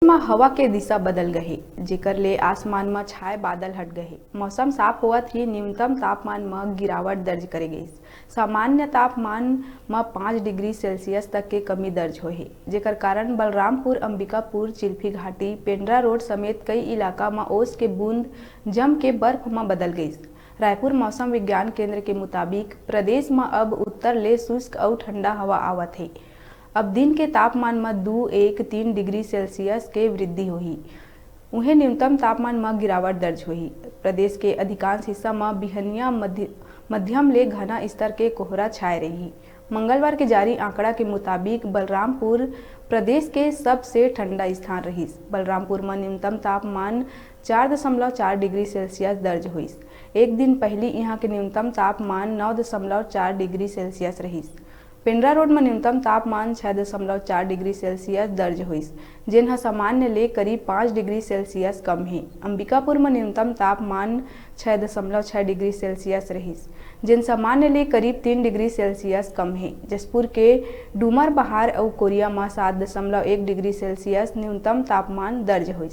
में हवा के दिशा बदल गहे, जेकर ले आसमान में छाए बादल हट गए। मौसम साफ होवत ही न्यूनतम तापमान में गिरावट दर्ज करे गई। सामान्य तापमान में 5 डिग्री सेल्सियस तक के कमी दर्ज होहे, जेकर कारण बलरामपुर, अंबिकापुर, चिल्फी घाटी, पेंड्रा रोड समेत कई इलाका में ओस के बूंद जम के बर्फ में बदल गई। रायपुर मौसम विज्ञान केंद्र के मुताबिक प्रदेश में अब उत्तर ले शुष्क और ठंडा हवा आवत है। अब दिन के तापमान में 2-3 डिग्री सेल्सियस के वृद्धि हुई। उन्हें न्यूनतम तापमान में गिरावट दर्ज हुई। प्रदेश के अधिकांश हिस्सा में बिहनिया मध्यम ले घना स्तर के कोहरा छाए रही। मंगलवार के जारी आंकड़ा के मुताबिक बलरामपुर प्रदेश के सबसे ठंडा स्थान रही। बलरामपुर में न्यूनतम तापमान 4.4 डिग्री सेल्सियस दर्ज हुई। एक दिन पहले यहाँ के न्यूनतम तापमान 9.4 डिग्री सेल्सियस रही। पेंड्रा रोड में न्यूनतम तापमान 6.4 डिग्री सेल्सियस दर्ज हुई, जिन्हें सामान्य ले करीब 5 डिग्री सेल्सियस कम है। अंबिकापुर में न्यूनतम तापमान 6.6 डिग्री सेल्सियस रही, जिन सामान्य ले करीब 3 डिग्री सेल्सियस कम है। जसपुर के डूमर बहार और कोरिया में 7.1 डिग्री सेल्सियस न्यूनतम तापमान दर्ज हुई।